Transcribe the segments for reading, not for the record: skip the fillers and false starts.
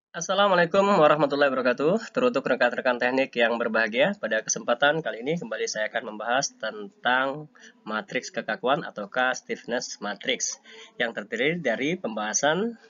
Assalamualaikum warahmatullahi wabarakatuh. Teruntuk rekan-rekan teknik yang berbahagia, pada kesempatan kali ini kembali saya akan membahas tentang matriks kekakuan ataukah stiffness matrix yang terdiri dari pembahasan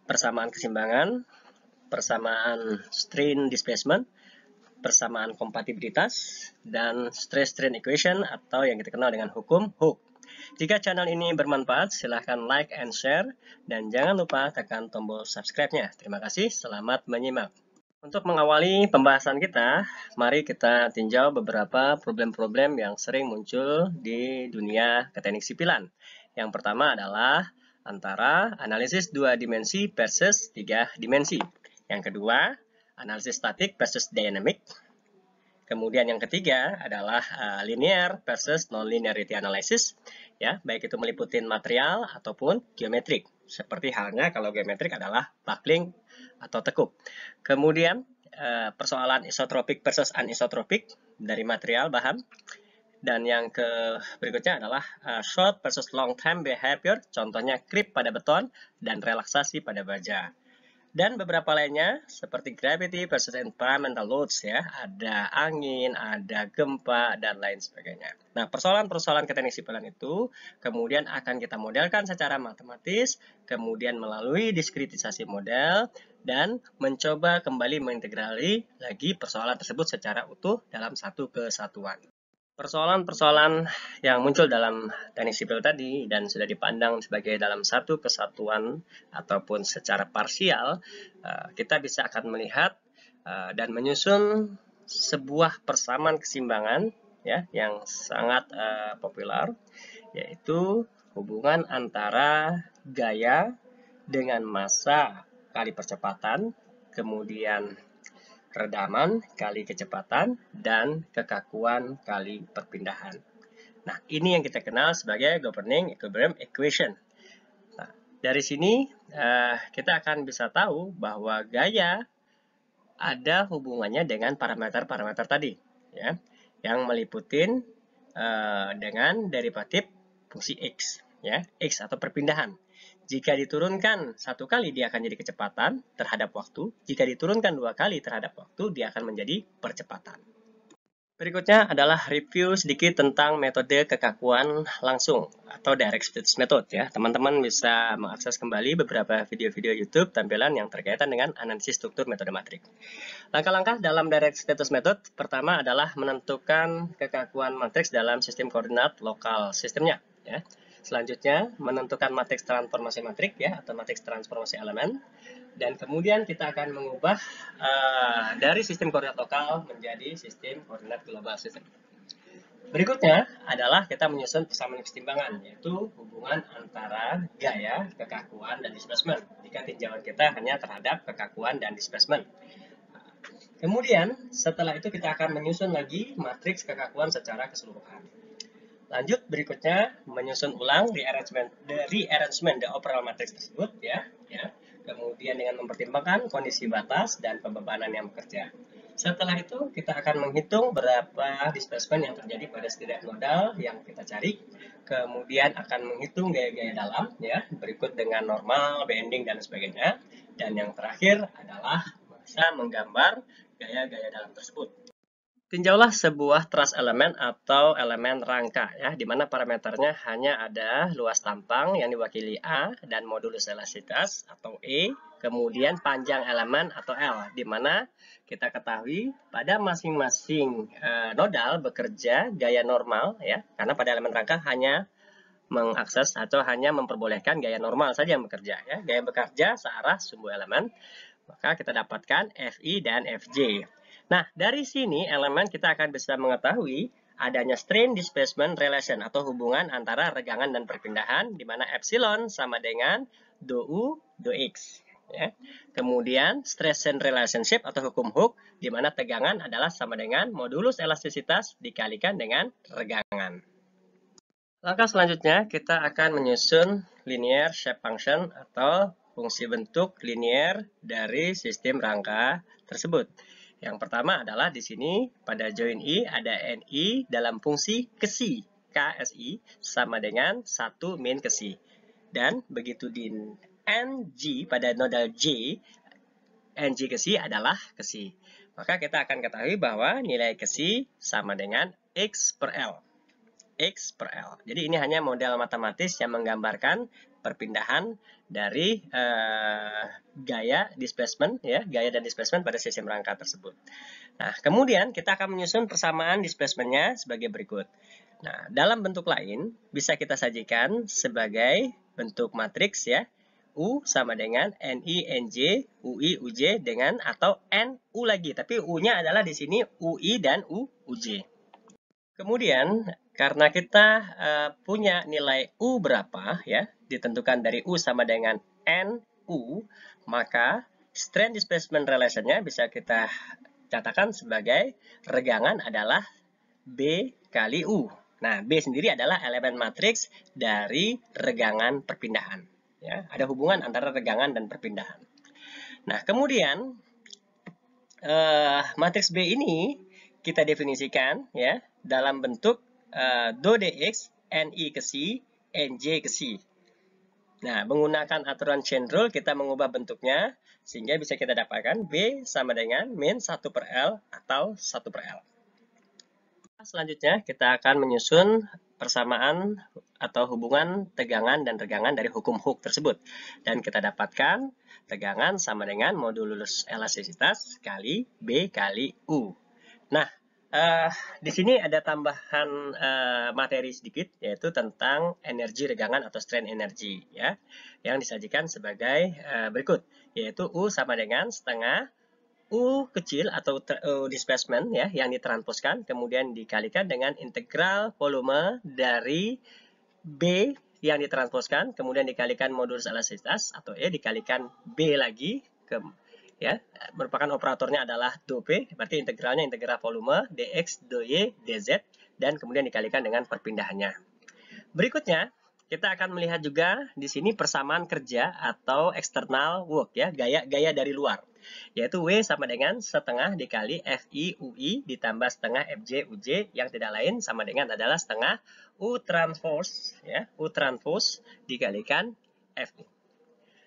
persamaan keseimbangan, persamaan strain displacement, persamaan kompatibilitas, dan stress-strain equation atau yang kita kenal dengan hukum Hooke. Jika channel ini bermanfaat, silahkan like and share, dan jangan lupa tekan tombol subscribe-nya. Terima kasih, selamat menyimak. Untuk mengawali pembahasan kita, mari kita tinjau beberapa problem-problem yang sering muncul di dunia keteknik sipilan. Yang pertama adalah antara analisis 2 dimensi versus 3 dimensi. Yang kedua, analisis statik versus dynamic. Kemudian yang ketiga adalah linear versus non-linearity analysis, ya, baik itu meliputi material ataupun geometrik. Seperti halnya kalau geometrik adalah buckling atau tekuk. Kemudian persoalan isotropik versus anisotropik dari material bahan. Dan yang berikutnya adalah short versus long time behavior, contohnya creep pada beton dan relaksasi pada baja. Dan beberapa lainnya seperti gravity versus environmental loads, ya, ada angin, ada gempa, dan lain sebagainya. Nah, persoalan-persoalan keteknik sipilan itu kemudian akan kita modelkan secara matematis, kemudian melalui diskritisasi model, dan mencoba kembali mengintegrali lagi persoalan tersebut secara utuh dalam satu kesatuan. Persoalan-persoalan yang muncul dalam teknik sipil tadi dan sudah dipandang sebagai dalam satu kesatuan ataupun secara parsial, kita bisa akan melihat dan menyusun sebuah persamaan keseimbangan, ya, yang sangat populer, yaitu hubungan antara gaya dengan massa kali percepatan, kemudian redaman kali kecepatan, dan kekakuan kali perpindahan. Nah, ini yang kita kenal sebagai governing equilibrium equation. Nah, dari sini kita akan bisa tahu bahwa gaya ada hubungannya dengan parameter-parameter tadi, ya, yang meliputi dengan derivatif fungsi x, ya, x atau perpindahan. Jika diturunkan satu kali, dia akan jadi kecepatan terhadap waktu. Jika diturunkan dua kali terhadap waktu, dia akan menjadi percepatan. Berikutnya adalah review sedikit tentang metode kekakuan langsung atau direct status method, ya. Teman-teman bisa mengakses kembali beberapa video-video YouTube tampilan yang terkaitan dengan analisis struktur metode matrik. Langkah-langkah dalam direct status method pertama adalah menentukan kekakuan matriks dalam sistem koordinat lokal sistemnya, ya. Selanjutnya, menentukan matriks transformasi matrik, ya, atau matriks transformasi elemen. Dan kemudian kita akan mengubah dari sistem koordinat lokal menjadi sistem koordinat global system. Berikutnya adalah kita menyusun persamaan keseimbangan, yaitu hubungan antara gaya, kekakuan, dan displacement. Jika tinjauan kita hanya terhadap kekakuan dan displacement. Kemudian, setelah itu kita akan menyusun lagi matriks kekakuan secara keseluruhan. Lanjut berikutnya menyusun ulang rearrangement the overall matrix tersebut, ya. Kemudian dengan mempertimbangkan kondisi batas dan pembebanan yang bekerja. Setelah itu kita akan menghitung berapa displacement yang terjadi pada setiap nodal yang kita cari. Kemudian akan menghitung gaya-gaya dalam, ya, berikut dengan normal, bending, dan sebagainya. Dan yang terakhir adalah bisa menggambar gaya-gaya dalam tersebut. Tinjaulah sebuah truss element atau elemen rangka, ya, di mana parameternya hanya ada luas tampang yang diwakili A dan modulus elastisitas atau E, kemudian panjang elemen atau L, di mana kita ketahui pada masing-masing nodal bekerja gaya normal, ya, karena pada elemen rangka hanya mengakses atau hanya memperbolehkan gaya normal saja yang bekerja, ya. Gaya bekerja searah sumbu elemen, maka kita dapatkan Fi dan Fj. Nah, dari sini elemen kita akan bisa mengetahui adanya strain displacement relation atau hubungan antara regangan dan perpindahan, di mana epsilon sama dengan do U, do X. Ya. Kemudian stress and relationship atau hukum Hooke, di mana tegangan adalah sama dengan modulus elastisitas dikalikan dengan regangan. Langkah selanjutnya kita akan menyusun linear shape function atau fungsi bentuk linear dari sistem rangka tersebut. Yang pertama adalah di sini pada join I ada NI dalam fungsi KSI. KSI sama dengan 1 min KSI. Dan begitu di NG pada nodal J, Ng ke Si adalah ke Si. Maka kita akan ketahui bahwa nilai ke Si sama dengan X per L. X per L. Jadi ini hanya model matematis yang menggambarkan perpindahan dari gaya displacement, ya, gaya dan displacement pada sistem rangka tersebut. Nah, kemudian kita akan menyusun persamaan displacement-nya sebagai berikut. Nah, dalam bentuk lain bisa kita sajikan sebagai bentuk matriks, ya. U sama dengan NI, NJ, UI, UJ dengan atau NU lagi. Tapi U-nya adalah di sini UI dan UJ. Kemudian, karena kita punya nilai U berapa, ya, ditentukan dari U sama dengan NU, maka strain displacement relation-nya bisa kita katakan sebagai regangan adalah B kali U. Nah, B sendiri adalah elemen matriks dari regangan perpindahan. Ya, ada hubungan antara regangan dan perpindahan. Nah, kemudian matriks B ini kita definisikan, ya, dalam bentuk do dx ni ke si nj ke si. Nah, menggunakan aturan chain rule kita mengubah bentuknya sehingga bisa kita dapatkan B sama dengan min 1 per L atau 1 per L. Selanjutnya kita akan menyusun persamaan atau hubungan tegangan dan regangan dari hukum Hooke tersebut. Dan kita dapatkan tegangan sama dengan modulus elastisitas kali B kali U. Nah, di sini ada tambahan materi sedikit, yaitu tentang energi regangan atau strain energy, ya, yang disajikan sebagai berikut, yaitu U sama dengan setengah U kecil atau displacement, ya, yang ditransposkan, kemudian dikalikan dengan integral volume dari B yang ditransposkan, kemudian dikalikan modulus elastisitas atau E dikalikan B lagi, ya, merupakan operatornya adalah do P, berarti integralnya integral volume dx, dy, dz, dan kemudian dikalikan dengan perpindahannya. Berikutnya, kita akan melihat juga di sini persamaan kerja atau external work, ya, gaya dari luar, yaitu W sama dengan setengah dikali FI UI ditambah setengah FJ UJ yang tidak lain sama dengan adalah setengah U transpose, ya, U transpose dikalikan FI.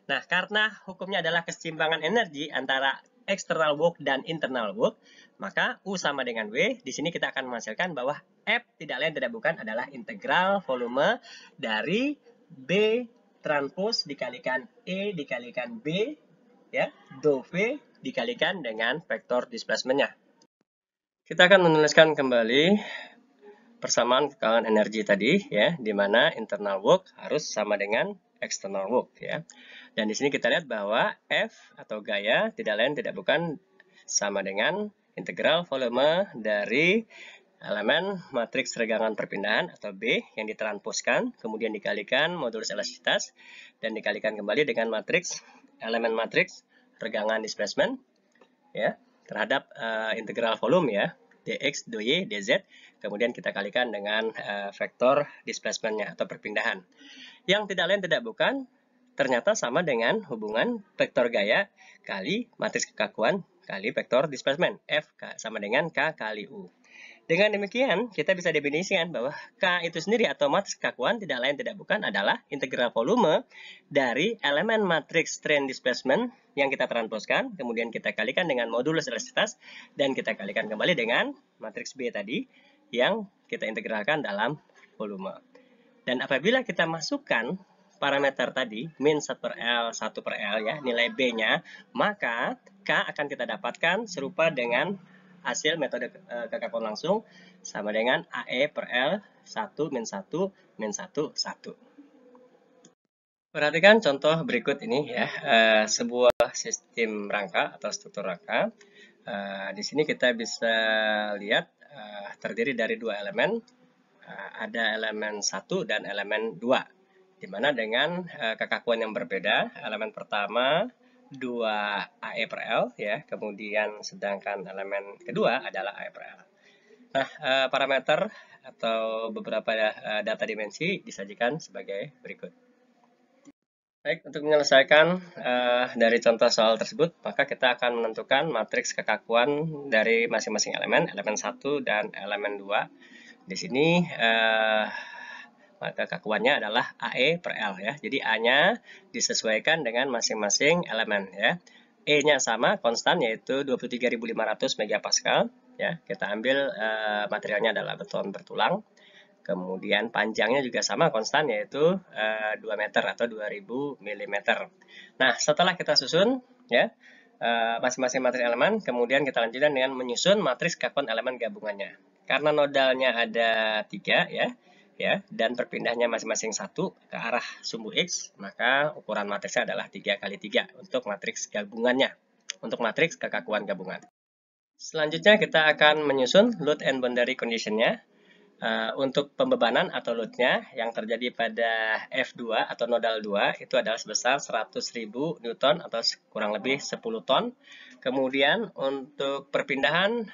Nah, karena hukumnya adalah keseimbangan energi antara external work dan internal work, maka U sama dengan W. Di sini kita akan menghasilkan bahwa F tidak lain tidak bukan adalah integral volume dari B transpose dikalikan E dikalikan B, ya, do V dikalikan dengan vektor displacement-nya. Kita akan menuliskan kembali persamaan kekalahan energi tadi, ya, di mana internal work harus sama dengan external work, ya. Dan di sini kita lihat bahwa F atau gaya tidak lain tidak bukan sama dengan integral volume dari elemen matriks regangan perpindahan atau B yang ditransposkan, kemudian dikalikan modulus elastisitas, dan dikalikan kembali dengan matriks elemen matriks regangan displacement, ya, terhadap integral volume, ya, dx, dy, dz, kemudian kita kalikan dengan vektor displacement-nya atau perpindahan. Yang tidak lain tidak bukan ternyata sama dengan hubungan vektor gaya kali matriks kekakuan kali vektor displacement, F sama dengan K kali U. Dengan demikian, kita bisa definisikan bahwa K itu sendiri atau matriks kekakuan tidak lain tidak bukan adalah integral volume dari elemen matriks strain displacement yang kita transposkan, kemudian kita kalikan dengan modulus elastisitas, dan kita kalikan kembali dengan matriks B tadi yang kita integralkan dalam volume. Dan apabila kita masukkan parameter tadi, min 1 per L, 1 per L, ya, nilai B-nya, maka K akan kita dapatkan serupa dengan hasil metode kekakuan langsung sama dengan AE per L 1 min 1 min 1 1. Perhatikan contoh berikut ini, ya, sebuah sistem rangka atau struktur rangka. Di sini kita bisa lihat terdiri dari dua elemen, ada elemen 1 dan elemen 2, di mana dengan kekakuan yang berbeda. Elemen pertama 2 AE per L, ya, kemudian sedangkan elemen kedua adalah AE per L. Nah, parameter atau beberapa data dimensi disajikan sebagai berikut. Baik, untuk menyelesaikan dari contoh soal tersebut, maka kita akan menentukan matriks kekakuan dari masing-masing elemen 1 dan elemen 2. Di sini maka kekakuannya adalah AE per L, ya. Jadi A-nya disesuaikan dengan masing-masing elemen, ya. E-nya sama, konstan, yaitu 23.500 megapascal. Ya, kita ambil materialnya adalah beton bertulang. Kemudian panjangnya juga sama, konstan, yaitu 2 meter atau 2000 mm. Nah, setelah kita susun ya masing-masing matriks elemen, kemudian kita lanjutkan dengan menyusun matriks kakuan elemen gabungannya. Karena nodalnya ada 3 ya, dan perpindahnya masing-masing 1 ke arah sumbu X, maka ukuran matriksnya adalah 3 kali 3 untuk matriks gabungannya, untuk matriks kekakuan gabungan. Selanjutnya kita akan menyusun load and boundary condition-nya. Untuk pembebanan atau load-nya yang terjadi pada F2 atau nodal 2 itu adalah sebesar 100.000 Newton atau kurang lebih 10 ton. Kemudian untuk perpindahan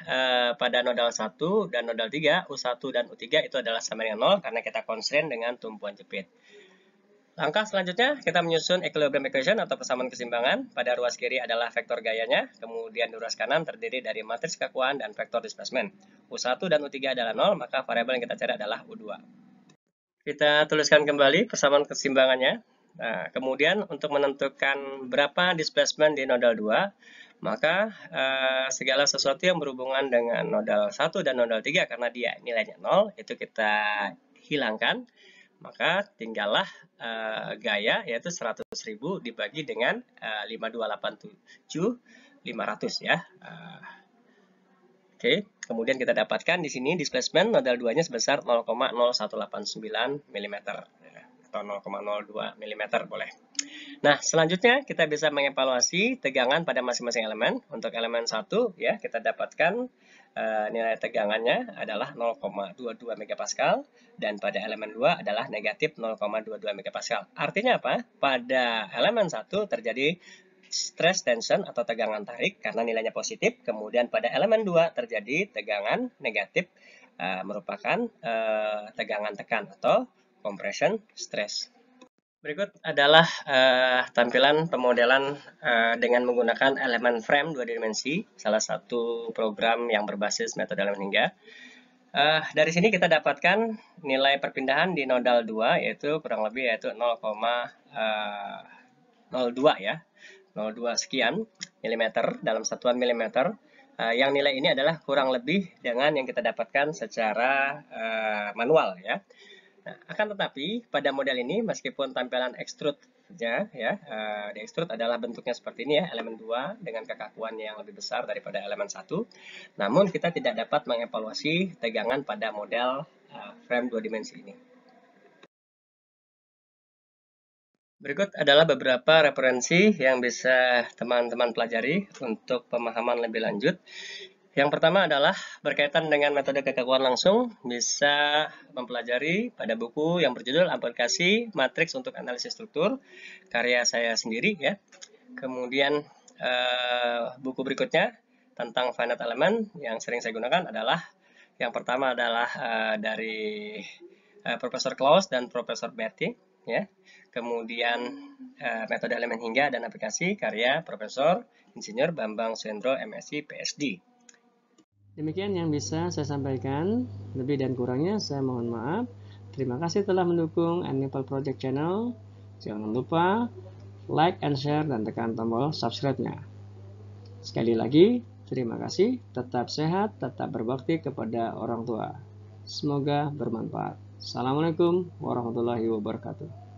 pada nodal 1 dan nodal 3, U1 dan U3 itu adalah sama dengan 0 karena kita constraint dengan tumpuan jepit. Langkah selanjutnya, kita menyusun equilibrium equation atau persamaan keseimbangan. Pada ruas kiri adalah vektor gayanya, kemudian di ruas kanan terdiri dari matriks kekakuan dan vektor displacement. U1 dan U3 adalah 0, maka variabel yang kita cari adalah U2. Kita tuliskan kembali persamaan keseimbangannya. Nah, kemudian untuk menentukan berapa displacement di nodal 2, maka segala sesuatu yang berhubungan dengan nodal 1 dan nodal 3 karena dia nilainya 0, itu kita hilangkan. Maka tinggallah gaya, yaitu 100.000 dibagi dengan 5287 500 ya. Oke, kemudian kita dapatkan di sini displacement nodal 2-nya sebesar 0,0189 mm atau 0,02 mm boleh. Nah, selanjutnya kita bisa mengevaluasi tegangan pada masing-masing elemen. Untuk elemen 1 ya, kita dapatkan nilai tegangannya adalah 0,22 megapascal dan pada elemen 2 adalah negatif 0,22 megapascal. Artinya apa? Pada elemen 1 terjadi stress tension atau tegangan tarik karena nilainya positif, kemudian pada elemen 2 terjadi tegangan negatif merupakan tegangan tekan atau compression stress. Berikut adalah tampilan pemodelan dengan menggunakan elemen frame 2 dimensi, salah satu program yang berbasis metode elemen hingga. Dari sini kita dapatkan nilai perpindahan di nodal 2 yaitu kurang lebih yaitu 0,02 ya, 0,2 sekian milimeter dalam satuan milimeter. Yang nilai ini adalah kurang lebih dengan yang kita dapatkan secara manual ya. Nah, akan tetapi pada model ini meskipun tampilan extrude-nya ya, di extrude adalah bentuknya seperti ini ya, elemen 2 dengan kekakuan yang lebih besar daripada elemen 1. Namun kita tidak dapat mengevaluasi tegangan pada model frame 2 dimensi ini. Berikut adalah beberapa referensi yang bisa teman-teman pelajari untuk pemahaman lebih lanjut. Yang pertama adalah berkaitan dengan metode kekakuan langsung, bisa mempelajari pada buku yang berjudul Aplikasi Matriks untuk Analisis Struktur, karya saya sendiri ya. Kemudian buku berikutnya tentang finite element yang sering saya gunakan adalah yang pertama adalah dari Profesor Klaus dan Profesor Berti ya. Kemudian metode elemen hingga dan aplikasi karya Profesor Insinyur Bambang Suhendro MSc PSD. Demikian yang bisa saya sampaikan. Lebih dan kurangnya saya mohon maaf. Terima kasih telah mendukung Enable Project Channel. Jangan lupa like and share dan tekan tombol subscribe-nya. Sekali lagi, terima kasih. Tetap sehat, tetap berbakti kepada orang tua. Semoga bermanfaat. Assalamualaikum warahmatullahi wabarakatuh.